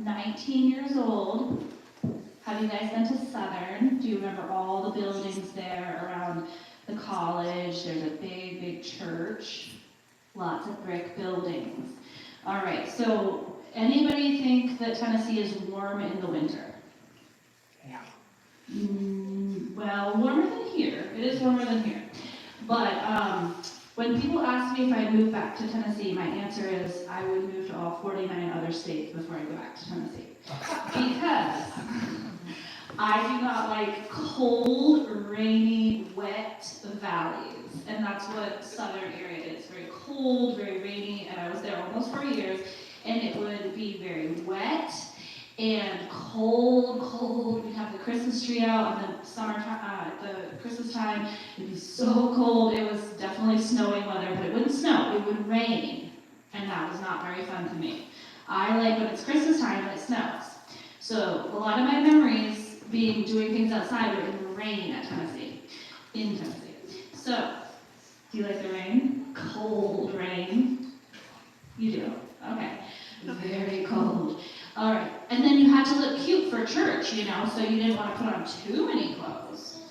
19 years old. Have you guys been to Southern? Do you remember all the buildings there around the college? There's a big, big church. Lots of brick buildings. All right, so anybody think that Tennessee is warm in the winter? Yeah. Well, warmer than here. It is warmer than here. But when people ask me if I'd move back to Tennessee, my answer is I would move to all 49 other states before I go back to Tennessee. Because I do not like cold, rainy, wet valleys. And that's what Southern area is. Very cold, very rainy, and I was there almost 4 years, and it would be very wet and cold. We'd have the Christmas tree out in the summertime, the Christmas time. It'd be so cold. It was definitely snowing weather, but it wouldn't snow. It would rain, and that was not very fun to me. I like when it's Christmas time and it snows. So a lot of my memories doing things outside were in the rain in Tennessee. So, do you like the rain? Cold rain? You do? Okay. Very cold. All right. And then you had to look cute for church, you know, so you didn't want to put on too many clothes.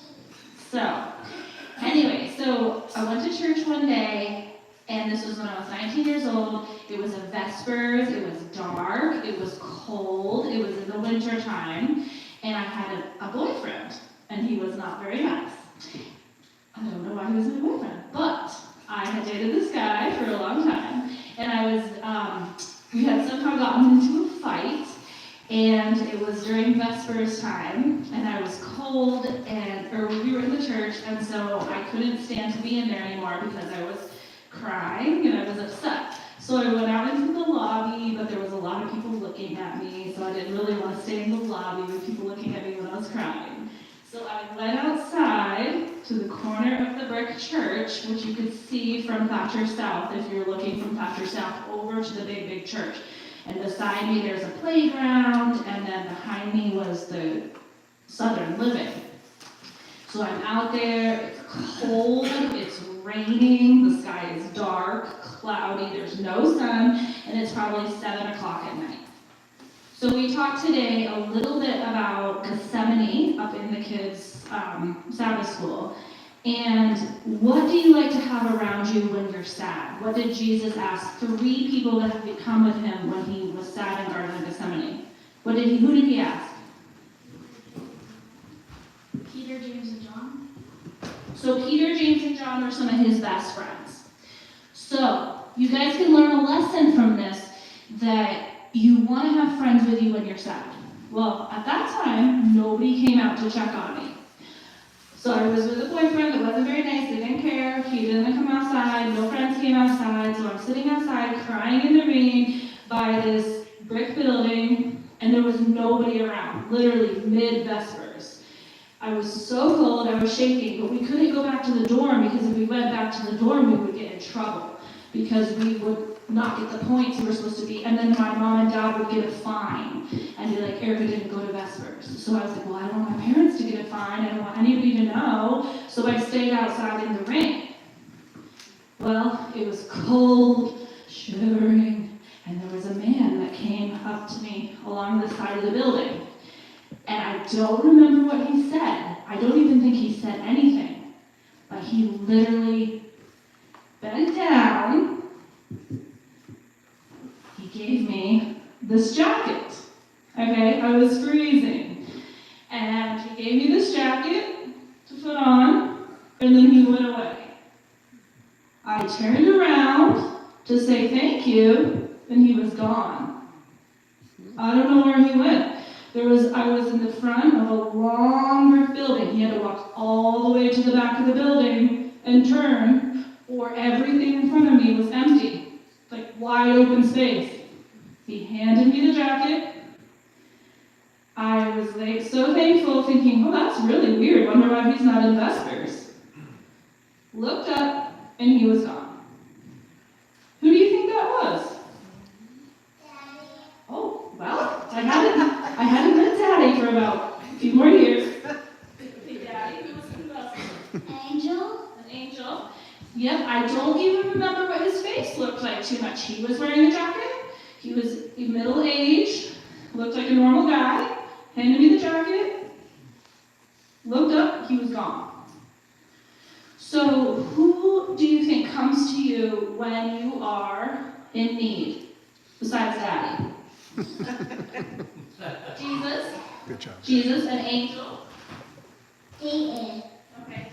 So, anyway, so I went to church one day, and this was when I was 19 years old. It was a Vespers. It was dark. It was cold. It was in the winter time. And I had a boyfriend, and he was not very nice. I don't know why he was my boyfriend, but I had dated this guy for a long time, and we had somehow gotten into a fight, and it was during Vespers time, and I was cold, or we were in the church, and so I couldn't stand to be in there anymore because I was crying, and I was upset. So I went out into the lobby, but there was a lot of people looking at me, so I didn't really want to stay in the lobby with people looking at me when I was crying. So I went outside to the corner of the brick church, which you could see from Thatcher South, if you're looking from Thatcher South over to the big, big church. And beside me there's a playground, and then behind me was the Southern living. So I'm out there, it's cold, it's raining, the sky is dark, cloudy, there's no sun, and it's probably 7 o'clock at night. So we talked today a little bit about Gethsemane up in the kids' Sabbath school. And what do you like to have around you when you're sad? What did Jesus ask 3 people that had come with him when he was sad in Garden of Gethsemane? Who did he ask? Peter, James, and John. So Peter, James, and John were some of his best friends. So you guys can learn a lesson from this, that you want to have friends with you when you're sad. Well, at that time, nobody came out to check on me. So I was with a boyfriend that wasn't very nice, they didn't care, he didn't come outside, no friends came outside, so I'm sitting outside crying in the rain by this brick building, and there was nobody around, literally mid-Vespers. I was so cold, I was shaking, but we couldn't go back to the dorm because if we went back to the dorm, we would get in trouble because we would not get the points we were supposed to be, and then my mom and dad would get a fine and be like, Ericka didn't go to Vespers. So I was like, well, I don't want my parents to get a fine, I don't want anybody to know, so I stayed outside in the rain. Well, it was cold, shivering, and there was a man that came up to me along the side of the building. And I don't remember what he said. I don't even think he said anything. But he literally bent down. He gave me this jacket. Okay, I was freezing. And he gave me this jacket to put on, and then he went away. I turned around to say thank you, and he was gone. I don't know where he went. I was in the front of a long brick building. He had to walk all the way to the back of the building and turn, or everything in front of me was empty, like wide open space. He handed me the jacket. I was like so thankful, thinking, oh, that's really weird. Wonder why he's not in Vespers. Looked up, and he was gone. Who do you think that was? Daddy. Oh, well, I hadn't met Daddy for about a few more years. Hey, Daddy, who else? Angel. An angel. Yep, I don't even remember what his face looked like too much. He was wearing a jacket. He was middle-aged, looked like a normal guy, handed me the jacket, looked up, he was gone. So who do you think comes to you when you are in need, besides Daddy? Jesus? Good job. Jesus, an angel? David. Okay.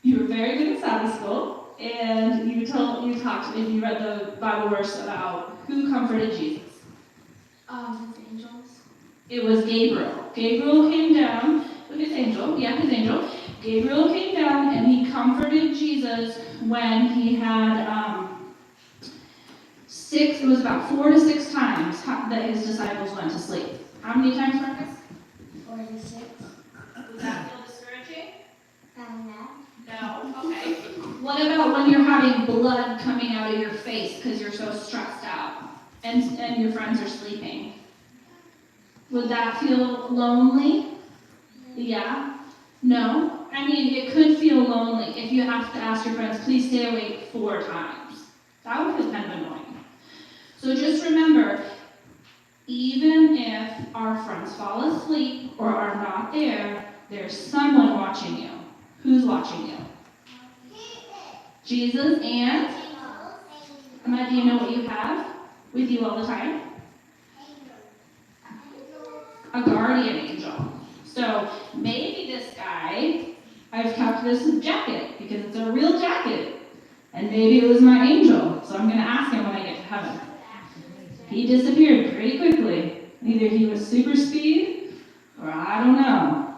You were very good at Sabbath school, and you read the Bible verse about who comforted Jesus. His angels. It was Gabriel. Gabriel came down with his angel. Gabriel came down and he comforted Jesus when he had it was about 4 to 6 times that his disciples went to sleep. How many times, Marcus? 46. Does that feel discouraging? That. No? Okay. What about when you're having blood coming out of your face because you're so stressed out and your friends are sleeping? Would that feel lonely? Yeah? No? I mean, it could feel lonely if you have to ask your friends, please stay awake 4 times. That would feel kind of annoying. So just remember, even if our friends fall asleep or are not there, there's someone watching you. Who's watching you? Jesus and? Emma, do you know what you have with you all the time? A guardian angel. So maybe this guy, I've kept this jacket because it's a real jacket. And maybe it was my angel. So I'm going to ask him when I get to heaven. He disappeared pretty quickly. Either he was super speed or I don't know.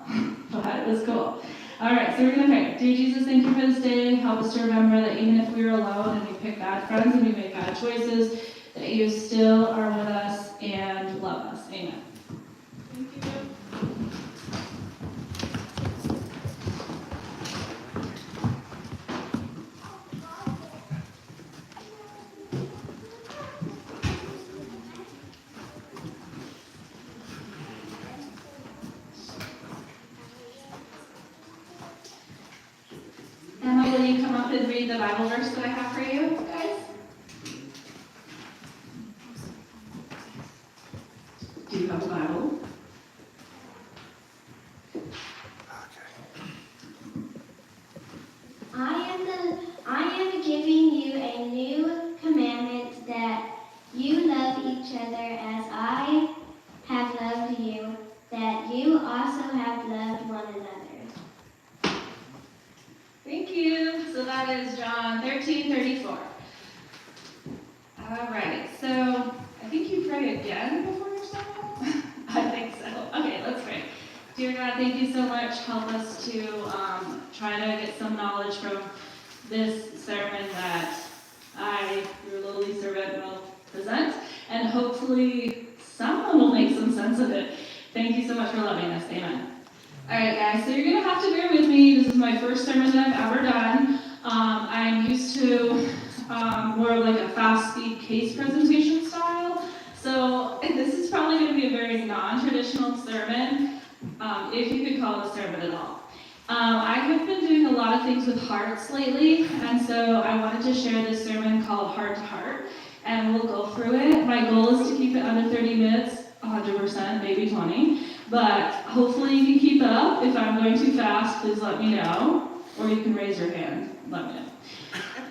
But it was cool. All right, so we're going to pray. Dear Jesus, thank you for this day. Help us to remember that even if we are alone and we pick bad friends and we make bad choices, that you still are with us and love us. Amen. Thank you. Emma, will you come up and read the Bible verse that I have for you, guys? Do you have a Bible? I am giving you a new commandment that you love each other as I have loved you, that you also have loved one another. Thank you. So that is John 13:34. All right. So I think you pray again before your sermon? I think so. Okay, let's pray. Dear God, thank you so much. Help us to try to get some knowledge from this sermon that I, your lowly servant, will present. And hopefully someone will make some sense of it. Thank you so much for loving us. Amen. All right, guys, so you're going to have to bear with me. This is my first sermon that I've ever done. I'm used to more of like a fast-speed case presentation style. So this is probably going to be a very non-traditional sermon, if you could call it a sermon at all. I have been doing a lot of things with hearts lately, and so I wanted to share this sermon called Heart to Heart, and we'll go through it. My goal is to keep it under 30 minutes, 100%, maybe 20. But hopefully you can keep up. If I'm going too fast, please let me know. Or you can raise your hand. Let me know.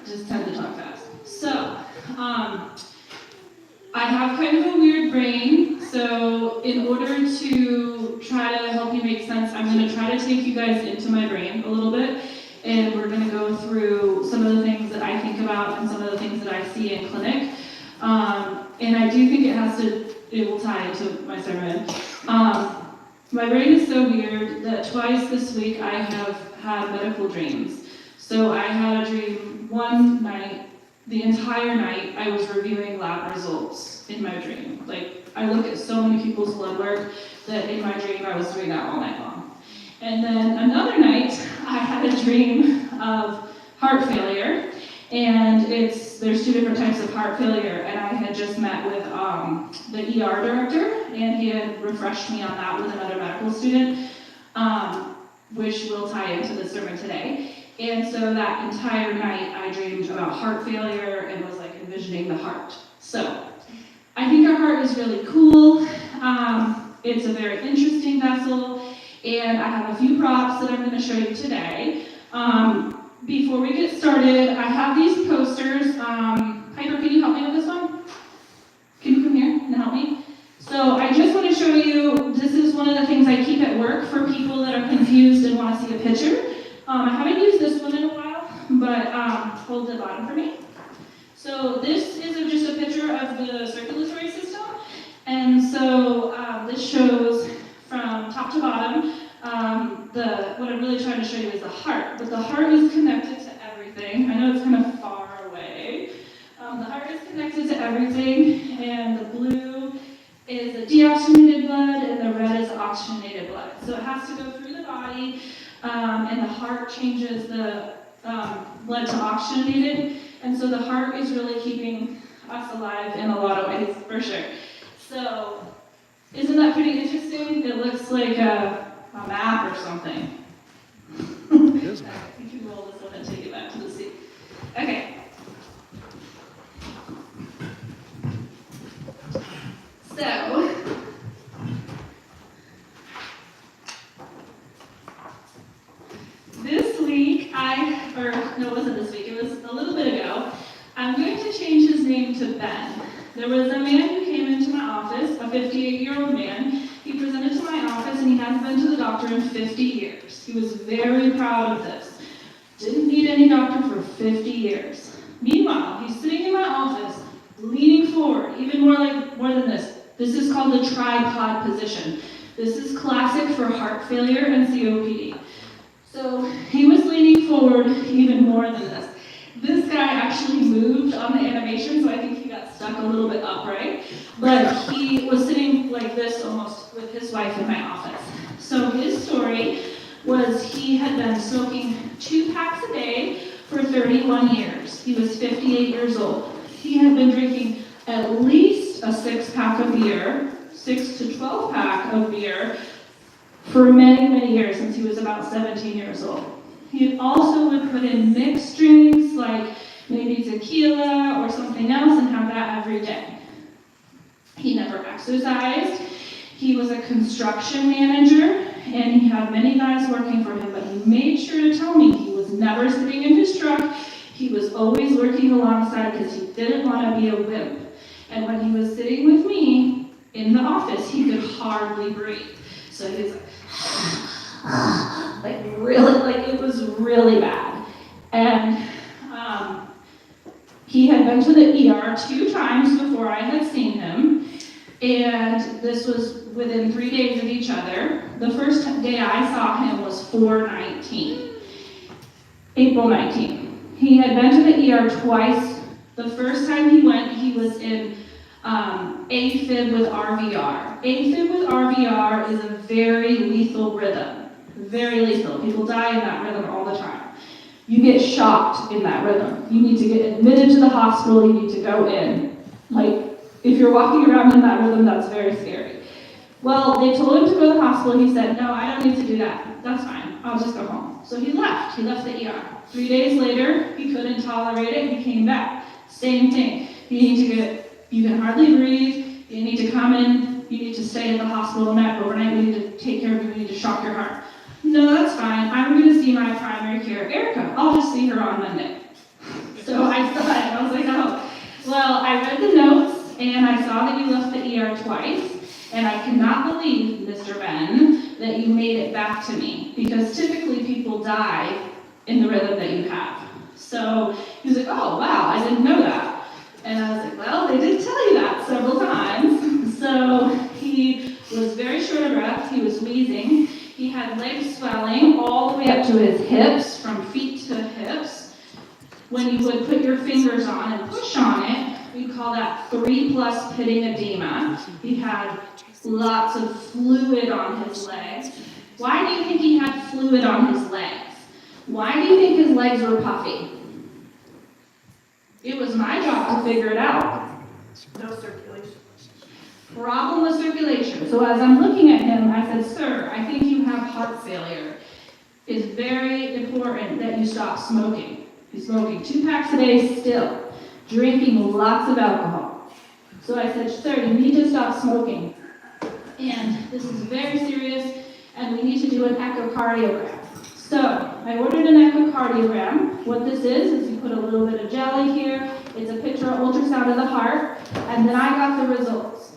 Just tend to talk fast. So, I have kind of a weird brain. So, in order to try to help you make sense, I'm going to try to take you guys into my brain a little bit. And we're going to go through some of the things that I think about and some of the things that I see in clinic. And I do think it will tie into my sermon. My brain is so weird that twice this week I have had medical dreams. So I had a dream one night, the entire night I was reviewing lab results in my dream. Like, I look at so many people's blood work that in my dream I was doing that all night long. And then another night I had a dream of heart failure. And there's 2 different types of heart failure, and I had just met with the ER director, and he had refreshed me on that with another medical student, which will tie into the sermon today. And so that entire night I dreamed about heart failure and was like envisioning the heart. So I think our heart is really cool. It's a very interesting vessel, and I have a few props that I'm going to show you today. Before we get started, I have these posters. Piper, can you help me with this one? Can you come here and help me? So I just want to show you, this is one of the things I keep at work for people that are confused and want to see a picture. I haven't used this one in a while, but hold the bottom for me. So this is just a picture of the circulatory system. And so this shows from top to bottom, what I'm really trying to show you is the heart. But the heart is connected to everything. I know it's kind of far away. The heart is connected to everything, and the blue is the deoxygenated blood, and the red is oxygenated blood. So it has to go through the body, and the heart changes the blood to oxygenated. And so the heart is really keeping us alive in a lot of ways, for sure. So, isn't that pretty interesting? It looks like a map or something. It is a map. You can roll this one and take it back to the seat. Okay. So, this week, it wasn't this week, it was a little bit ago, I'm going to change his name to Ben. There was a man who came into my office, a 58-year-old man. He presented to my office and he hadn't been to the doctor in 50 years. He was very proud of this. Didn't need any doctor for 50 years. Meanwhile, he's sitting in my office, leaning forward, even more than this. This is called the tripod position. This is classic for heart failure and COPD. So he was leaning forward even more than this. This guy actually moved on the animation, so I think he got stuck a little bit upright. But he was sitting like this almost with his wife in my office. So his story was he had been smoking 2 packs a day for 31 years. He was 58 years old. He had been drinking at least a 6-pack of beer, 6 to 12 pack of beer, for many, many years, since he was about 17 years old. He also would put in mixed drinks, like maybe tequila or something else, and have that every day. He never exercised. He was a construction manager, and he had many guys working for him, but he made sure to tell me he was never sitting in his truck. He was always working alongside because he didn't want to be a wimp. And when he was sitting with me in the office, he could hardly breathe. So he was like it was really bad. And he had been to the ER 2 times before I had seen him, and this was within 3 days of each other. The first day I saw him was April 19. He had been to the ER twice. The first time he went, he was in AFib with RVR. AFib with RVR is a very lethal rhythm. Very lethal. People die in that rhythm all the time. You get shocked in that rhythm. You need to get admitted to the hospital. You need to go in. If you're walking around in that rhythm, that's very scary. Well, they told him to go to the hospital. He said, no, I don't need to do that. That's fine. I'll just go home. So he left. He left the ER. 3 days later, he couldn't tolerate it. He came back. Same thing. You can hardly breathe. You need to come in. You need to stay at the hospital overnight. We need to take care of you. We need to shock your heart. No, that's fine. I'm going to see my primary care, Ericka. I'll just see her on Monday. So I saw it. I was like, oh. Well, I read the notes, and I saw that you left the ER twice, and I cannot believe, Mr. Ben, that you made it back to me, because typically people die in the rhythm that you have. So he was like, oh, wow, I didn't know that. And I was like, well, they did tell you that several times. So he was very short of breath. He was wheezing. He had leg swelling all the way up to his hips, from feet to hips. When you would put your fingers on and push on it, we call that 3+ pitting edema. He had lots of fluid on his legs. Why do you think he had fluid on his legs? Why do you think his legs were puffy? It was my job to figure it out. No circulation. Problem with circulation. So as I'm looking at him, I said, sir, I think you have heart failure. It's very important that you stop smoking. He's smoking 2 packs a day still, drinking lots of alcohol. So I said, sir, you need to stop smoking. And this is very serious, and we need to do an echocardiogram. So I ordered an echocardiogram. What this is you put a little bit of jelly here. It's a picture of ultrasound of the heart, and then I got the results.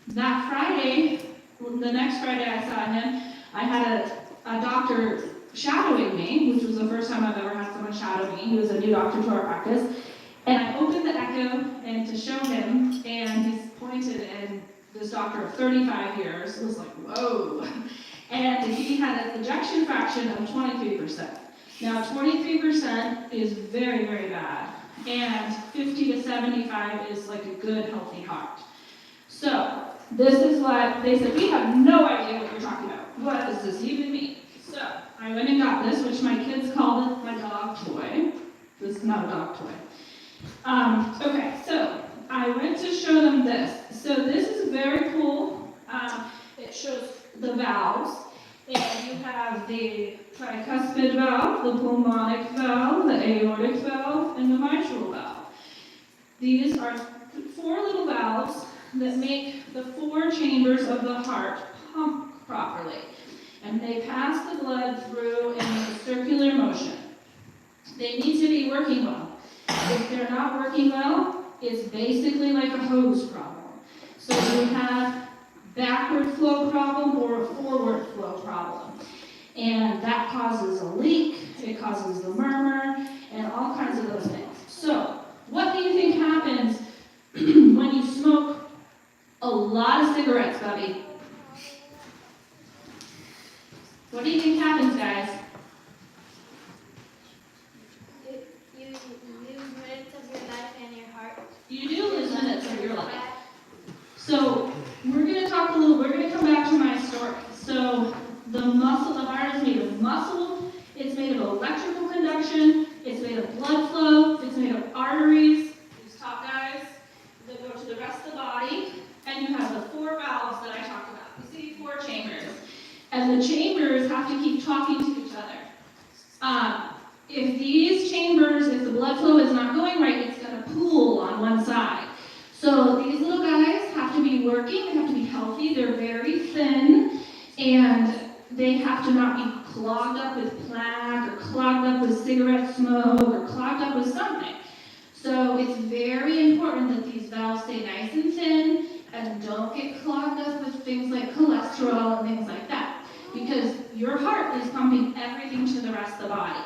That Friday, the next Friday I saw him, I had a doctor shadowing me, which was the first time I've ever had someone shadow me. He was a new doctor to our practice. And I opened the echo and to show him, and he's pointed, and this doctor of 35 years was like, whoa. And he had an ejection fraction of 23%. Now, 23% is very, very bad. And 50 to 75 is like a good, healthy heart. So, this is what they said, we have no idea what you're talking about. What does this even mean? So, I went and got this, which my kids called it my dog toy. This is not a dog toy. Okay, so I went to show them this. So this is very cool. It shows the valves. And you have the tricuspid valve, the pulmonic valve, the aortic valve, and the mitral valve. These are 4 little valves that make the 4 chambers of the heart pump properly. And they pass the blood through in a circular motion. They need to be working well. If they're not working well, it's basically like a hose problem. So you have backward flow problem or a forward flow problem. And that causes a leak, it causes the murmur, and all kinds of those things. So, what do you think happens when you smoke a lot of cigarettes, Bubby? What do you think happens, guys? You lose minutes of your life and your heart. You do lose minutes of your life. So we're going to come back to my story. So the heart is made of muscle, it's made of electrical conduction, it's made of blood flow, it's made of arteries, these top guys, that go to the rest of the body, and you have the 4 valves that I talked about. You see 4 chambers. And the chambers have to keep talking to each other. If the blood flow is not going right, it's going to pool on one side. So these little guys have to be working, they have to be healthy, they're very thin, and they have to not be clogged up with plaque, or clogged up with cigarette smoke, or clogged up with something. So it's very important that these valves stay nice and thin, and don't get clogged up with things like cholesterol and things like that. Because your heart is pumping everything to the rest of the body.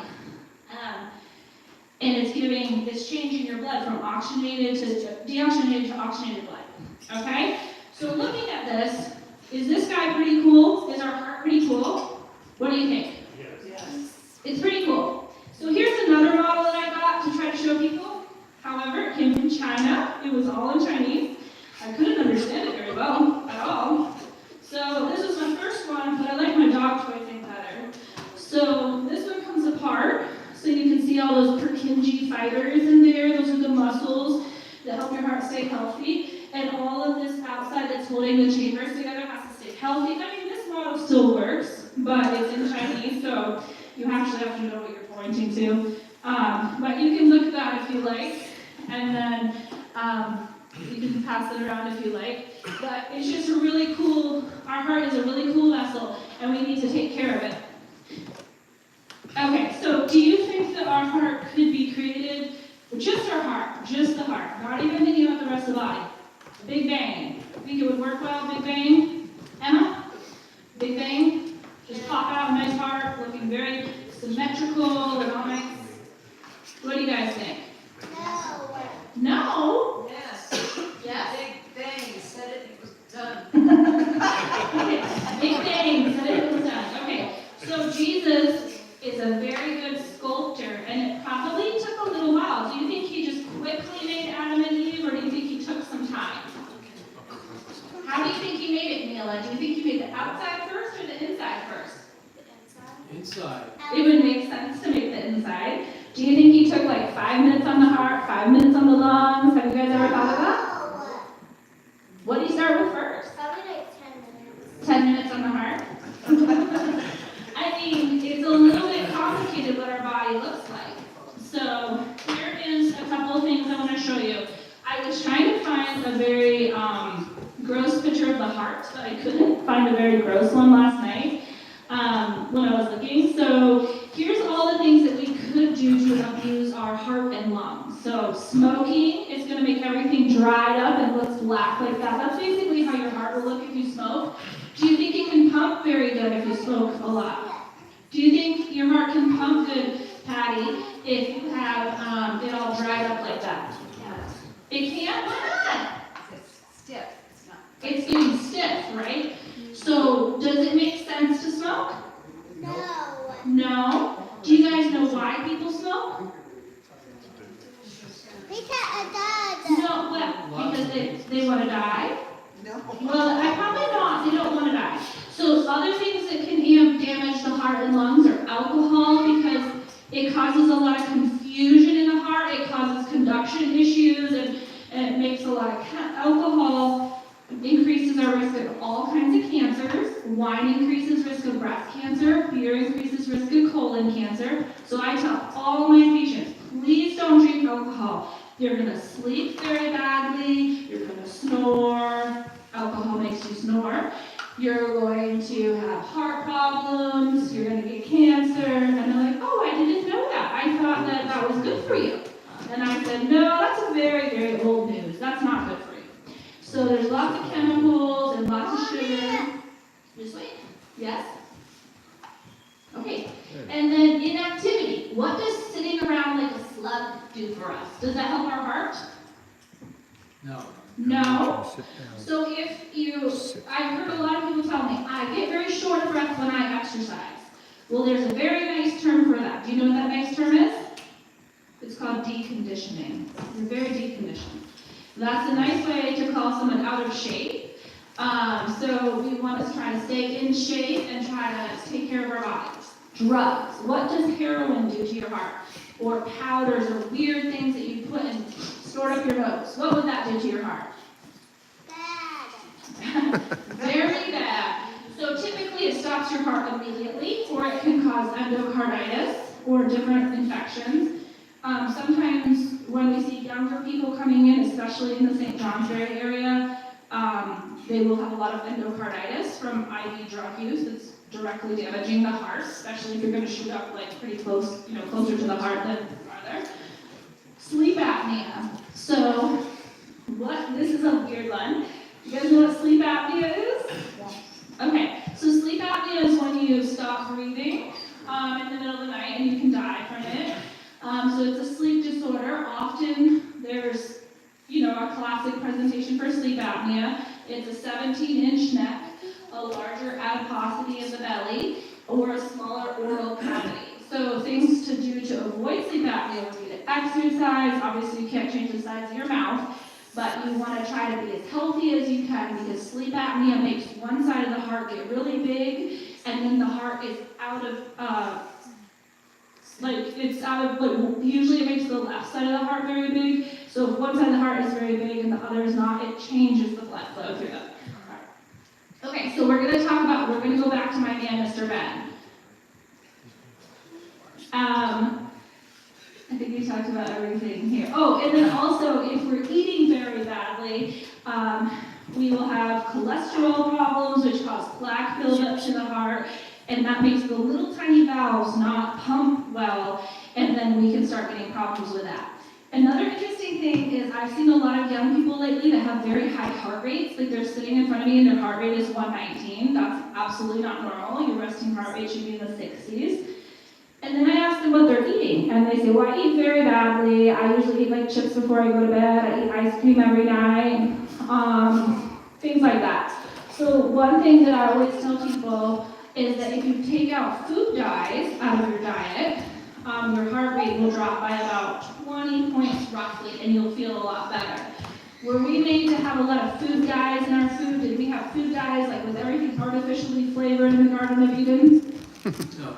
And it's changing your blood from oxygenated to deoxygenated to oxygenated blood. Okay? So looking at this, is this guy pretty cool? Is our heart pretty cool? What do you think? Yes. It's pretty cool. So here's another model that I got to try to show people. However, it came from China. It was all in Chinese. I couldn't understand it very well at all. So this was my first one, but I like my dog toy thing better. So this one comes apart. So you can see all those Purkinje fibers in there. Those are the muscles that help your heart stay healthy. And all of this outside that's holding the chambers together has to stay healthy. I mean, this model still works, but it's in Chinese, so you actually have to know what you're pointing to. But you can look at that if you like, and then you can pass it around if you like. But it's just a really cool, our heart is a really cool vessel, and we need to take care of it. Okay, so do you think that our heart could be created, just our heart, just the heart, not even thinking about the rest of the body? Big Bang. Think it would work well, Big Bang? Emma? Big Bang? Just pop out a nice heart, looking very symmetrical and all nice. What do you guys think? No. No? Yes. Yes? Big Bang said it was done. Okay, Big Bang said it was done. Okay, so Jesus is a very good sculptor, and it probably took a little while. Do you think he just quickly made Adam and Eve, or do you think he took some time? How do you think he made it, Mila? Do you think he made the outside first or the inside first? Inside. It would make sense to make the inside. Do you think he took like 5 minutes on the heart, 5 minutes on the lungs? Have you guys ever thought of that? What do you start with first? Probably like 10 minutes. 10 minutes on the heart? I mean, it's a little bit complicated what our body looks like. So here is a couple of things I want to show you. I was trying to find a very gross picture of the heart, but I couldn't find a very gross one last night when I was looking. So here's all the things that we could do to abuse our heart and lungs. So smoking is going to make everything dried up and looks black like that. That's basically how your heart will look if you smoke. Do you think it can pump very good if you smoke a lot? Do you think your heart can pump good, Patty, if you have it all dried up like that? It can't? Why not? It's stiff. It's not. It's getting stiff, right? So does it make sense to smoke? No. No? Do you guys know why people smoke? Because it does. No, well, because they want to die? No. Well, I probably not. They don't want to die. So other things that can damage the heart and lungs are alcohol, because it causes a lot of confusion in the heart. It causes conduction issues, and it makes a lot of alcohol increases our risk of all kinds of cancers. Wine increases risk of breast cancer. Beer increases risk of colon cancer. So I tell all my patients, please don't drink alcohol. You're going to sleep very badly. You're going to snore. Alcohol makes you snore. You're going to have heart problems. You're going to get cancer. And they're like, oh, I didn't know that. I thought that that was good for you. And I said, no, that's a very, very old news. That's not good for you. So there's lots of chemicals and lots of sugar. Just wait. Yes? Okay. And then inactivity. What does sitting around like a slug do for us? Does that help our heart? No. No. Sit down. So if you, I've heard a lot of people tell me, I get very short of breath when I exercise. Well, there's a very nice term for that. Do you know what that nice term is? It's called deconditioning. You're very deconditioned. That's a nice way to call someone out of shape. So we want to try to stay in shape and try to take care of our bodies. Drugs. What does heroin do to your heart? Or powders or weird things that you put and stored up your nose. What would that do to your heart? Bad. Very bad. So typically it stops your heart immediately, or it can cause endocarditis or different infections. Sometimes when we see younger people coming in, especially in the St. Johnsbury area, they will have a lot of endocarditis from IV drug use that's directly damaging the heart, especially if you're going to shoot up like pretty close, closer to the heart than farther. Sleep apnea. So, this is a weird one. You guys know what sleep apnea is? Okay, so sleep apnea is when you stop breathing in the middle of the night and you can die from it. So it's a sleep disorder. Often there's, a classic presentation for sleep apnea. It's a 17-inch neck, a larger adiposity in the belly, or a smaller oral cavity. So things to do to avoid sleep apnea would be to exercise. Obviously, you can't change the size of your mouth, but you want to try to be as healthy as you can, because sleep apnea makes one side of the heart get really big, and then the heart is out of, usually it makes the left side of the heart very big. So if one side of the heart is very big and the other is not, it changes the blood flow through the heart. Okay, so we're going to go back to my man, Mr. Ben. I think we talked about everything here. Oh, and then also, if we're eating very badly, we will have cholesterol problems, which cause plaque buildup to the heart, and that makes the little tiny valves not pump well, and then we can start getting problems with that. Another interesting thing is I've seen a lot of young people lately that have very high heart rates. Like they're sitting in front of me and their heart rate is 119. That's absolutely not normal. Your resting heart rate should be in the 60s. And then I ask them what they're eating, and they say, well, I eat very badly. I usually eat like chips before I go to bed. I eat ice cream every night, things like that. So one thing that I always tell people is that if you take out food dyes out of your diet, your heart rate will drop by about 20 points roughly, and you'll feel a lot better. Were we made to have a lot of food dyes in our food? Did we have food dyes, like was everything artificially flavored in the Garden of Eden? No.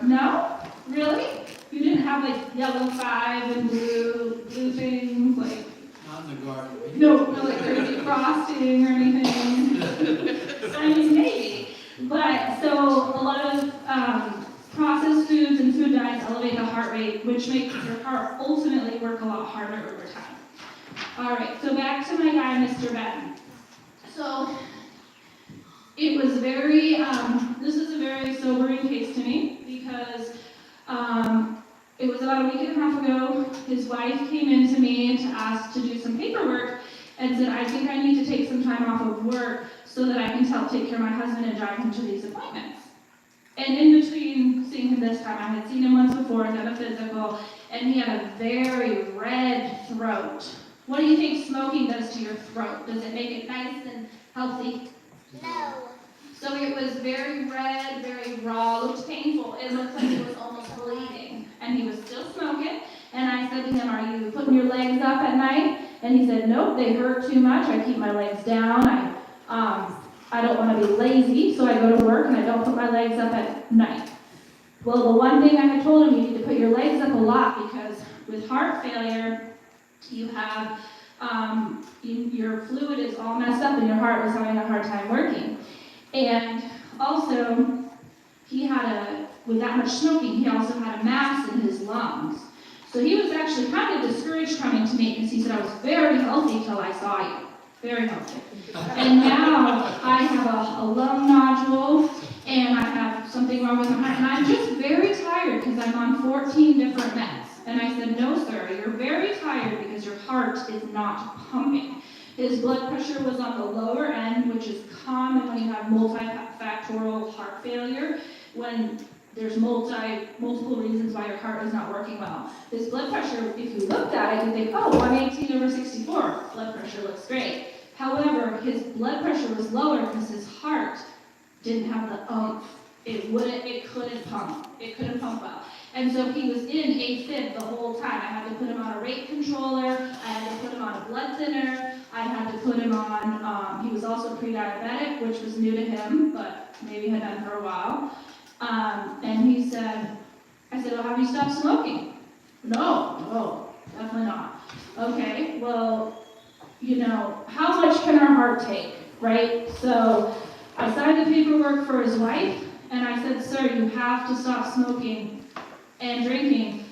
No? Really? You didn't have like yellow 5 and blue things, like Not in the garden. no like crazy frosting or anything. I mean, maybe. But so a lot of processed foods and food dyes elevate the heart rate, which makes your heart ultimately work a lot harder over time. All right, so back to my guy, Mr. Ben. So it was very, this is a very sobering case to me because it was about a week and a half ago. His wife came in to me to ask to do some paperwork and said, I think I need to take some time off of work so that I can help take care of my husband and drive him to these appointments. And in between seeing him this time, I had seen him once before, done a physical, and he had a very red throat. What do you think smoking does to your throat? Does it make it nice and healthy? No. So it was very red, very raw, looked painful. It looked like it was almost bleeding. And he was still smoking. And I said to him, are you putting your legs up at night? And he said, nope, they hurt too much. I keep my legs down. I don't want to be lazy, so I go to work and I don't put my legs up at night. Well, the one thing I had told him, you need to put your legs up a lot because with heart failure, you have, your fluid is all messed up and your heart was having a hard time working. And also, with that much smoking, he also had a mass in his lungs. So he was actually kind of discouraged coming to me because he said, I was very healthy till I saw you. Very healthy. And now I have a lung nodule and I have something wrong with my heart. And I'm just very tired because I'm on 14 different meds. And I said, no, sir, you're very tired because your heart is not pumping. His blood pressure was on the lower end, which is common when you have multifactorial heart failure, when there's multiple reasons why your heart is not working well. His blood pressure, if you looked at it, you'd think, oh, 118/64, blood pressure looks great. However, his blood pressure was lower because his heart didn't have the oomph. It couldn't pump. It couldn't pump well. And so he was in AFib the whole time. I had to put him on a rate controller. I had to put him on a blood thinner. I had to put him on, he was also pre-diabetic, which was new to him, but maybe had done for a while. And he said, I said, well, have you stopped smoking? No, definitely not. Okay, well, how much can our heart take, right? So I signed the paperwork for his wife, and I said, sir, you have to stop smoking and drinking.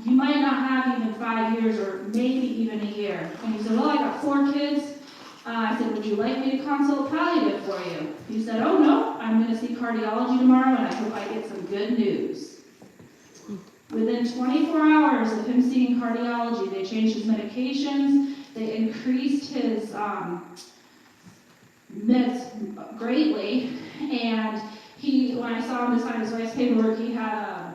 You might not have even 5 years or maybe even a year. And he said, well, I got 4 kids. I said, would you like me to consult palliative for you? He said, oh no, I'm going to see cardiology tomorrow and I hope I get some good news. Within 24 hours of him seeing cardiology, they changed his medications, they increased his meds greatly, and when I saw him to sign his wife's paperwork, he had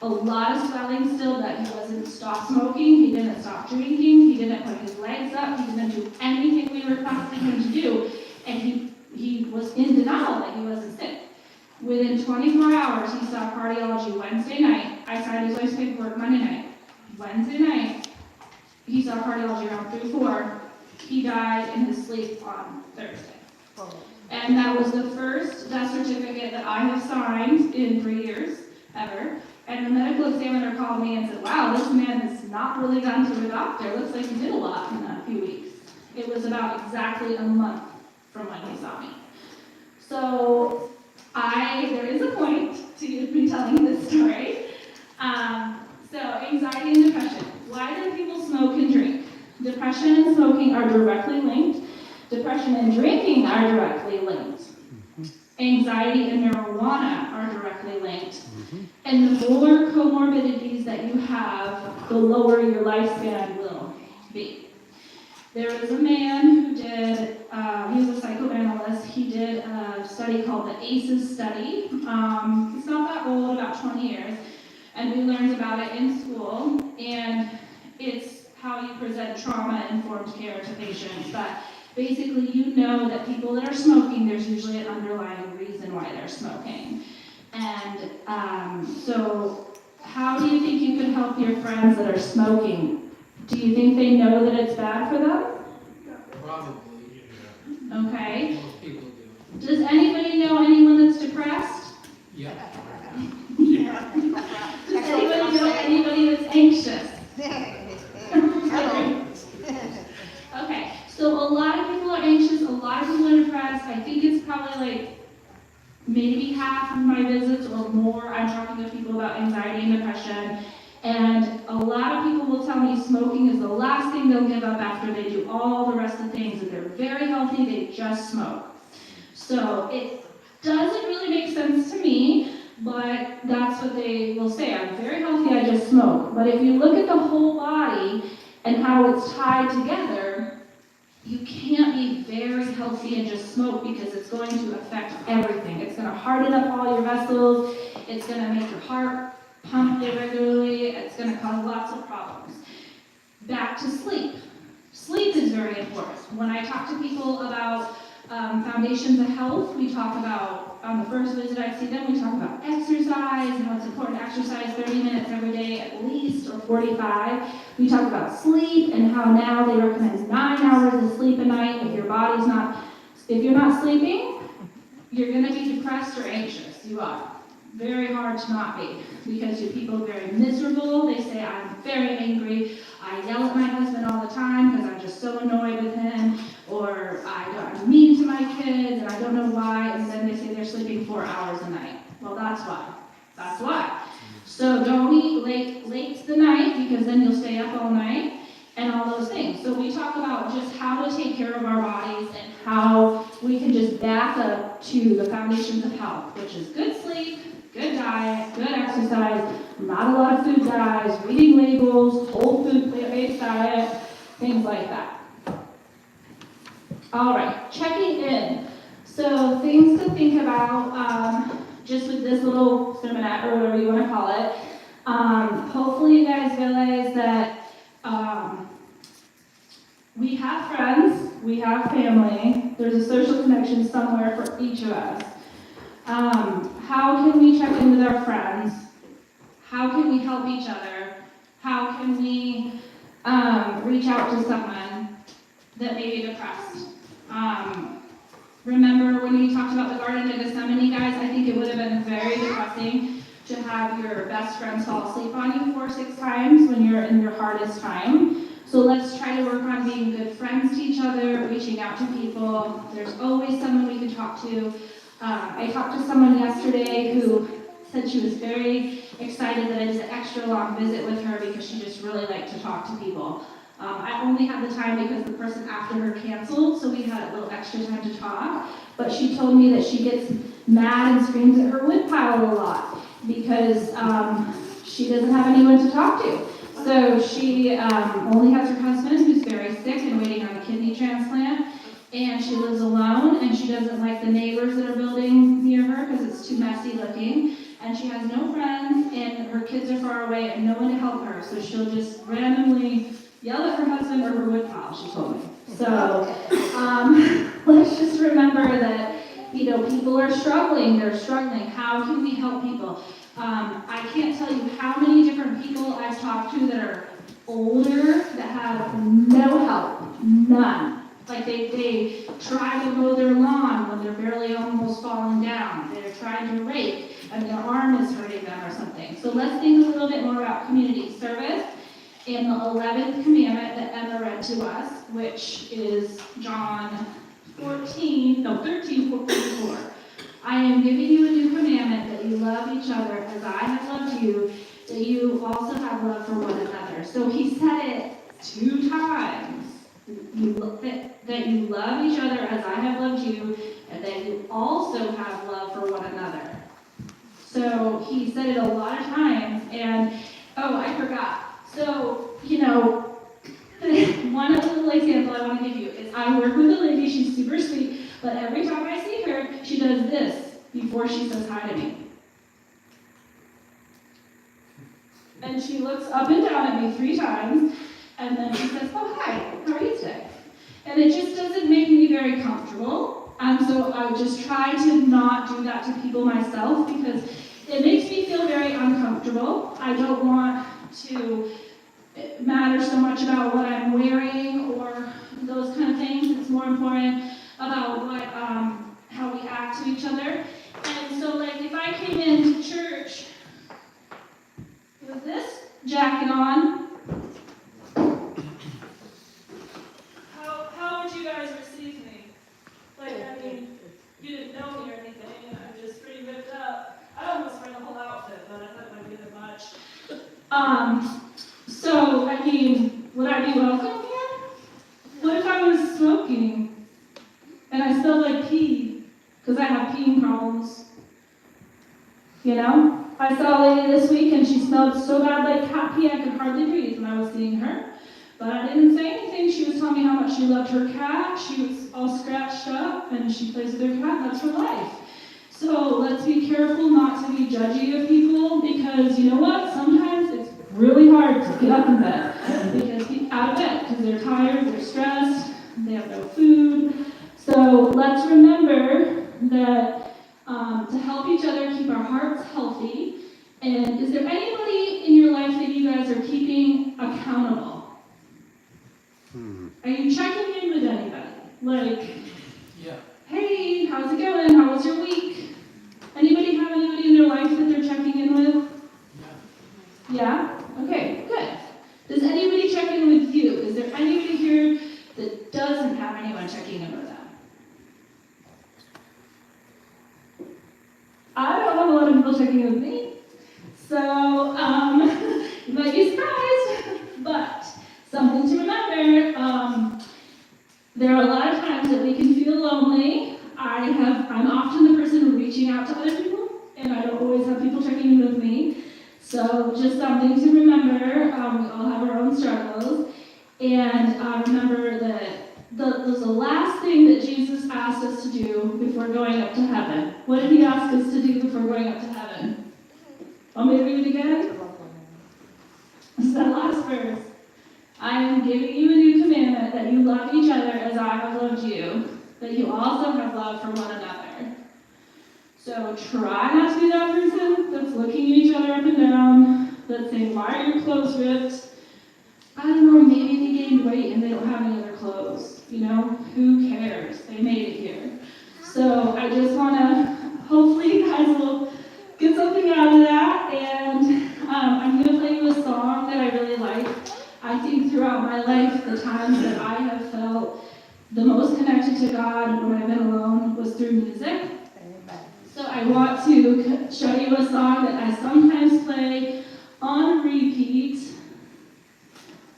a lot of swelling still, that he wasn't stop smoking, he didn't stop drinking, he didn't put his legs up, he didn't do anything we requested him to do, and he was in denial that he wasn't sick. Within 24 hours, he saw cardiology Wednesday night. I signed his wife's paperwork Monday night. Wednesday night, he saw cardiology around 3-4. He died in his sleep on Thursday. And that was the first death certificate that I have signed in 3 years, ever. And the medical examiner called me and said, wow, this man has not really gone to the doctor. Looks like he did a lot in a few weeks. It was about exactly a month from when he saw me. So there is a point to me telling this story. So anxiety and depression. Why do people smoke and drink? Depression and smoking are directly linked. Depression and drinking are directly linked. Anxiety and marijuana are directly linked. And the more comorbidities that you have, the lower your lifespan will be. There was a man who did, he was a psychoanalyst, he did a study called the ACEs study. It's not that old, about 20 years, and we learned about it in school, and it's how you present trauma-informed care to patients. But basically, you know that people that are smoking, there's usually an underlying reason why they're smoking. And so how do you think you could help your friends that are smoking? Do you think they know that it's bad for them? Probably. Okay. Most people do. Does anybody know anyone that's depressed? Yeah. Does anybody know anybody that's anxious? Okay, so a lot of people are anxious, a lot of people are depressed. I think it's probably like maybe half of my visits or more, I'm talking to people about anxiety and depression. And a lot of people will tell me smoking is the last thing they'll give up after they do all the rest of the things. If they're very healthy, they just smoke. So it doesn't really make sense to me, but that's what they will say. I'm very healthy, I just smoke. But if you look at the whole body and how it's tied together, you can't be very healthy and just smoke because it's going to affect everything. It's going to harden up all your vessels. It's going to make your heart pump irregularly. It's going to cause lots of problems. Back to sleep. Sleep is very important. When I talk to people about foundations of health, we talk about, on the first visit I see them, we talk about exercise and how it's important to exercise 30 minutes every day at least, or 45. We talk about sleep and how now they recommend 9 hours of sleep a night. If you're not sleeping, you're going to be depressed or anxious. You are. Very hard to not be, because your people are very miserable. They say, I'm very angry. I yell at my husband all the time because I'm just so annoyed with him, or I'm mean to my kids and I don't know why, and then they say they're sleeping 4 hours a night. Well, that's why. That's why. So don't eat late the night, because then you'll stay up all night, and all those things. So we talk about just how to take care of our bodies and how we can just back up to the foundations of health, which is good sleep, good diet, good exercise, not a lot of food dyes, reading labels, whole food, plant-based diet, things like that. All right, checking in. So things to think about, just with this little sermonette, or whatever you want to call it. Hopefully you guys realize that we have friends, we have family, there's a social connection somewhere for each of us. How can we check in with our friends? How can we help each other? How can we reach out to someone that may be depressed? Remember when we talked about the Garden of Gethsemane, guys? I think it would have been very depressing to have your best friends fall asleep on you 4 or 6 times when you're in your hardest time. So let's try to work on being good friends to each other, reaching out to people. There's always someone we can talk to. I talked to someone yesterday who said she was very excited that I did an extra long visit with her because she just really liked to talk to people. I only had the time because the person after her canceled, so we had a little extra time to talk. But she told me that she gets mad and screams at her woodpile a lot because she doesn't have anyone to talk to. So she only has her husband, who's very sick and waiting on a kidney transplant. And she lives alone, and she doesn't like the neighbors that are building near her because it's too messy looking. And she has no friends, and her kids are far away, and no one to help her. So she'll just randomly yell at her husband or her woodpile, she told me. So let's just remember that, people are struggling. They're struggling. How can we help people? I can't tell you how many different people I've talked to that are older that have no help, none. Like they try to mow their lawn when they're barely almost falling down. They're trying to rake and their arm is hurting them or something. So let's think a little bit more about community service and the 11th commandment that Emma read to us, which is John 13:44. I am giving you a new commandment, that you love each other as I have loved you, that you also have love for one another. So he said it 2 times. That you love each other as I have loved you, and that you also have love for one another. So he said it a lot of times, and, I forgot. So, one little example I want to give you is I work with a lady, she's super sweet, but every time I see her, she does this before she says hi to me. And she looks up and down at me 3 times, and then she says, oh, hi, how are you today? And it just doesn't make me very comfortable. And so I would just try to not do that to people myself because it makes me feel very uncomfortable. I don't want to matter so much about what I'm wearing or those kind of things. It's more important about how we act to each other. And so if I came into church with this jacket on, how would you guys receive me? You didn't know me or anything, and I'm just pretty ripped up. I almost wear the whole outfit, but I thought it might be a bit much. So, would I be welcome here? What if I was smoking and I smelled like pee? because I have peeing problems. You know? I saw a lady this week and she smelled so bad like cat pee I could hardly breathe when I was seeing her. But I didn't say anything. She was telling me how much she loved her cat. She was all scratched up and she plays with her cat. That's her life. So let's be careful not to be judgy of people, because you know what? Sometimes it's really hard to get up in bed, out of bed, because they're tired, they're stressed, they have no food. So let's remember that to help each other keep our hearts healthy. And is there anybody in your life that you guys are keeping accountable? Are you checking in with anybody? Like, Yeah. hey, how's it going? How was your week? Anybody have anybody in their life that they're checking in with? Yeah? Okay, good. Does anybody check in with you? Is there anybody here that doesn't have anyone checking in with them? I don't have a lot of people checking in with me. So, you might be surprised, but something to remember, there are a lot of times that we can feel lonely. I'm often the person reaching out to other people, and I don't always have people checking in with me. So just something to remember. We all have our own struggles. And remember that the last thing that Jesus asked us to do before going up to heaven. What did he ask us to do before going up to heaven? Want me to read it again? This is that last verse. I am giving you a new commandment, that you love each other as I have loved you, that you also have love for one another. So try not to be that person that's looking at each other up and down, that's saying, why are your clothes ripped? I don't know, maybe they gained weight and they don't have any other clothes. You know, who cares? They made it here. So I just want to, hopefully you guys will get something out of that. And I'm going to play you a song that I really like. I think throughout my life, the times that I have felt the most connected to God when I've been alone was through music. So I want to show you a song that I sometimes play on repeat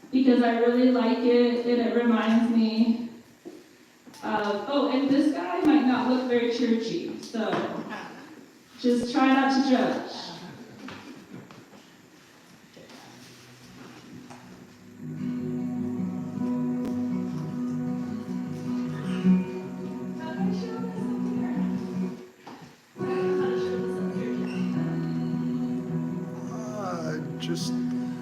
because I really like it and it reminds me of, and this guy might not look very churchy, so just try not to judge. Just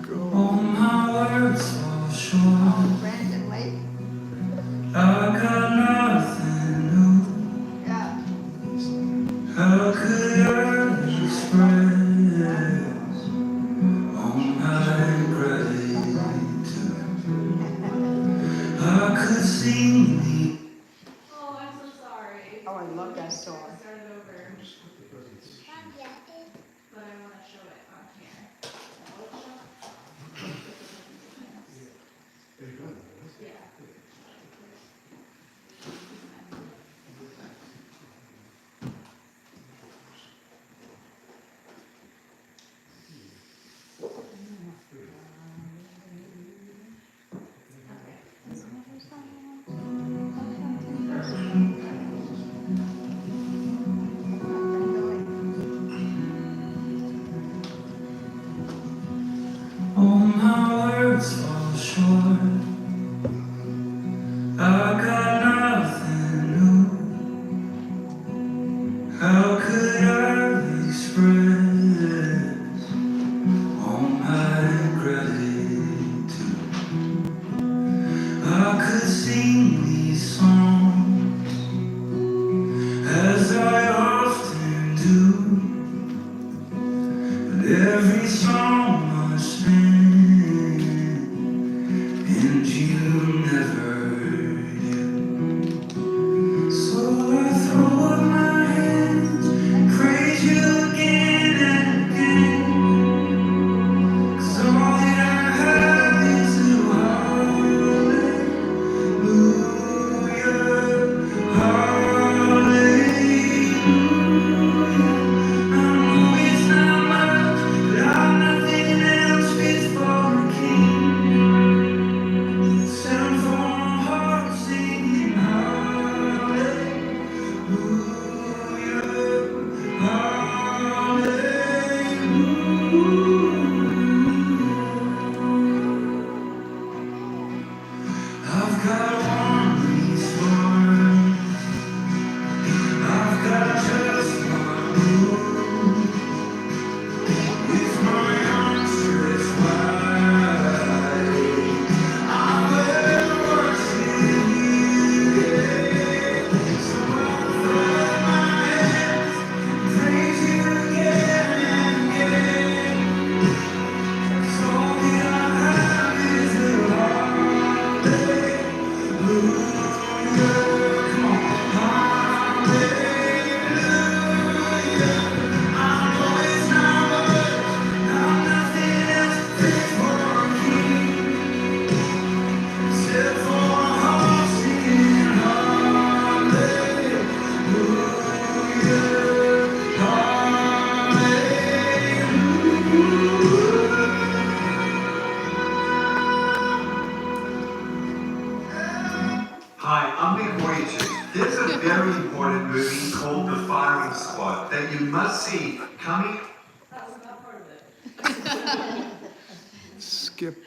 go. All my words fall short. Brandon Lake. I got nothing new. Yeah. How could I express all my gratitude? I could sing the Oh, I'm so sorry. Oh, I love that song. Start it over, but I want to show it on here. Yeah. all my words fall short. I got nothing new. How could I express all my gratitude? I could sing these songs as I often do, but every song must end, and you never do. So I throw up my hands and praise you again and again, 'cause all that I have is a hallelujah, hallelujah. I know it's not much, but I've nothing else. 42. There's a very important movie called The Firing Squad that you must see coming. That was not part of it. Skip.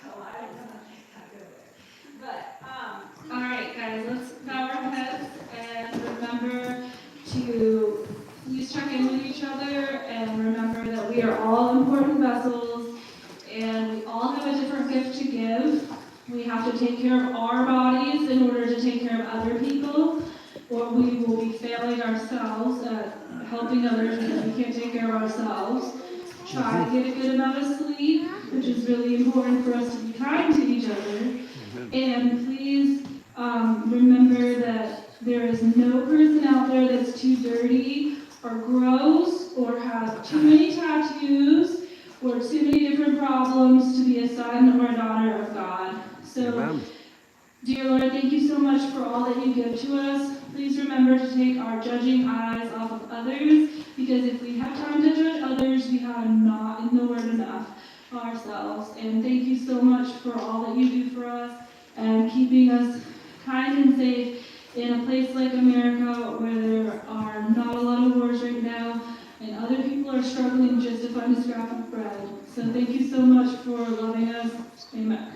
So I don't know if I go there. But, all right, guys, let's bow our heads and remember to please check in with each other and remember that we are all important vessels and we all have a different gift to give. We have to take care of our bodies in order to take care of other people, or we will be failing ourselves at helping others because we can't take care of ourselves. Try to get a good amount of sleep, which is really important for us to be kind to each other. And please remember that there is no person out there that's too dirty or gross or has too many tattoos or too many different problems to be a son or a daughter of God. So, dear Lord, thank you so much for all that you give to us. Please remember to take our judging eyes off of others, because if we have time to judge others, we have not nowhere enough ourselves. And thank you so much for all that you do for us and keeping us kind and safe in a place like America where there are not a lot of wars right now and other people are struggling just to find a scrap of bread. So thank you so much for loving us. Amen.